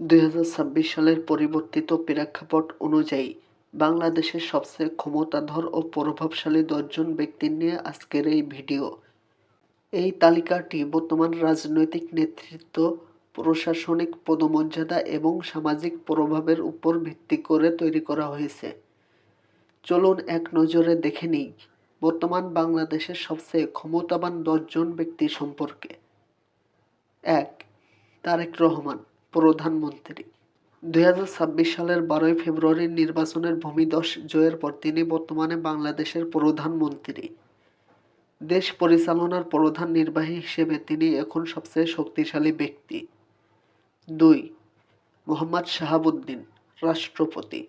২০২৬ সালের পরিবর্তিত প্রেক্ষাপট অনুযায়ী বাংলাদেশের সবচেয়ে ক্ষমতাধর ও প্রভাবশালী ১০ জন ব্যক্তি নিয়ে আজকের এই ভিডিও। এই তালিকাটি বর্তমান রাজনৈতিক নেতৃত্ব, প্রশাসনিক পদমর্যাদা এবং সামাজিক প্রভাবের উপর ভিত্তি করে তৈরি করা হয়েছে। চলুন এক নজরে দেখে নিই বর্তমান বাংলাদেশের সবচেয়ে ক্ষমতাবান ১০ জন ব্যক্তি সম্পর্কে। ১. তারেক রহমান, প্রধানমন্ত্রী। ২০২৬ সালের ১২ই ফেব্রুয়ারির নির্বাচনের ভূমিধস জয়ের পর তিনি বর্তমানে বাংলাদেশের প্রধানমন্ত্রী। দেশ পরিচালনার প্রধান নির্বাহী হিসেবে তিনি এখন সবচেয়ে শক্তিশালী ব্যক্তি। ২. মোহাম্মদ শাহাবুদ্দিন, রাষ্ট্রপতি।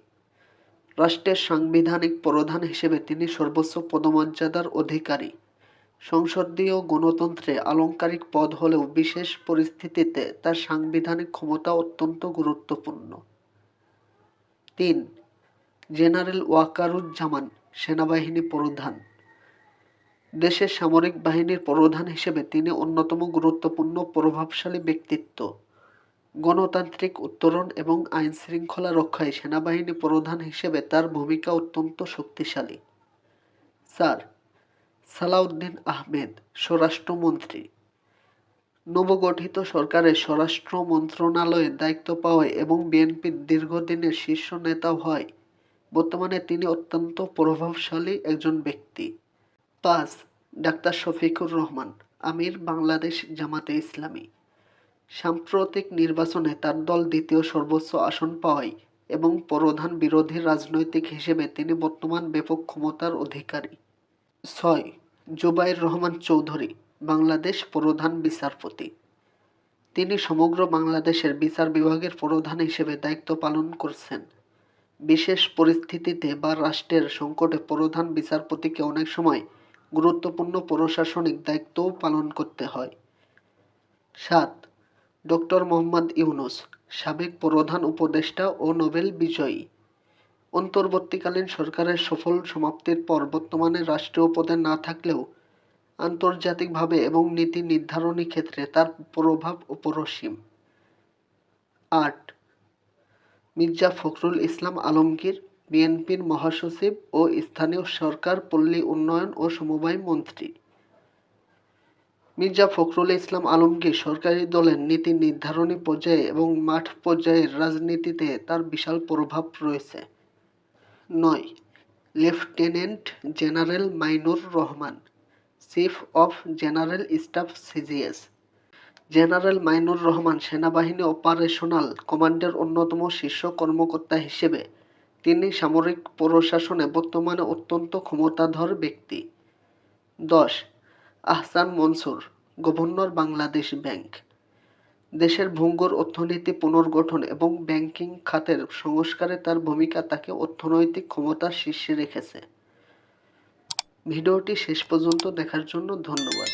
রাষ্ট্রের সাংবিধানিক প্রধান হিসেবে তিনি সর্বোচ্চ পদমর্যাদার অধিকারী। সংসদীয় গণতন্ত্রে আলংকারিক পদ হলেও বিশেষ পরিস্থিতিতে তার সাংবিধানিক ক্ষমতা অত্যন্ত গুরুত্বপূর্ণ। ৩. জেনারেল ওয়াকারুজ্জামান, সেনাবাহিনী প্রধান। দেশের সামরিক বাহিনীর প্রধান হিসেবে তিনি অন্যতম গুরুত্বপূর্ণ প্রভাবশালী ব্যক্তিত্ব। গণতান্ত্রিক উত্তরণ এবং আইনশৃঙ্খলা রক্ষায় সেনাবাহিনী প্রধান হিসেবে তার ভূমিকা অত্যন্ত শক্তিশালী। ৪. সালাউদ্দিন আহমেদ, স্বরাষ্ট্রমন্ত্রী। নবগঠিত সরকারের স্বরাষ্ট্র মন্ত্রণালয়ের দায়িত্ব পাওয়ায় এবং বিএনপির দীর্ঘদিনের শীর্ষ নেতা হওয়ায় বর্তমানে তিনি অত্যন্ত প্রভাবশালী একজন ব্যক্তি। ৫. ডাক্তার শফিকুর রহমান, আমির, বাংলাদেশ জামাতে ইসলামী। সাম্প্রতিক নির্বাচনে তার দল দ্বিতীয় সর্বোচ্চ আসন পাওয়ায় এবং প্রধান বিরোধী রাজনৈতিক হিসেবে তিনি বর্তমান ব্যাপক ক্ষমতার অধিকারী। ৬. জুবাইর রহমান চৌধুরী, বাংলাদেশ প্রধান বিচারপতি। তিনি সমগ্র বাংলাদেশের বিচার বিভাগের প্রধান হিসেবে দায়িত্ব পালন করছেন। বিশেষ পরিস্থিতিতে বা রাষ্ট্রের সংকটে প্রধান বিচারপতিকে অনেক সময় গুরুত্বপূর্ণ প্রশাসনিক দায়িত্বও পালন করতে হয়। ৭. ডক্টর মোহাম্মদ ইউনূস, সাবেক প্রধান উপদেষ্টা ও নোবেল বিজয়ী। অন্তর্বর্তীকালীন সরকারের সফল সমাপ্তির পর বর্তমানে রাষ্ট্রীয় পদে না থাকলেও আন্তর্জাতিকভাবে এবং নীতি নির্ধারণী ক্ষেত্রে তার প্রভাব অপরিসীম। ৮. মির্জা ফখরুল ইসলাম আলমগীর, বিএনপির মহাসচিব ও স্থানীয় সরকার, পল্লী উন্নয়ন ও সমবায় মন্ত্রী। মির্জা ফখরুল ইসলাম আলমগীর সরকারি দলের নীতি নির্ধারণী পর্যায়ে এবং মাঠ পর্যায়ের রাজনীতিতে তার বিশাল প্রভাব রয়েছে। ৯. Lieutenant general Mainur Rahman, chief of general staff, CGS. General Mainur Rahman সেনাবাহিনী অপারেশনাল কমান্ডের অন্যতম শীর্ষ কর্মকর্তা হিসেবে তিনি সামরিক প্রশাসনে বর্তমানে অত্যন্ত ক্ষমতাধর ব্যক্তি। ১০. Ahsan Mansur, governor, Bangladesh bank. দেশের ভঙ্গুর অর্থনীতি পুনর্গঠন এবং ব্যাংকিং খাতের সংস্কারে তার ভূমিকা তাকে অর্থনৈতিক ক্ষমতার শীর্ষে রেখেছে। ভিডিওটি শেষ পর্যন্ত দেখার জন্য ধন্যবাদ।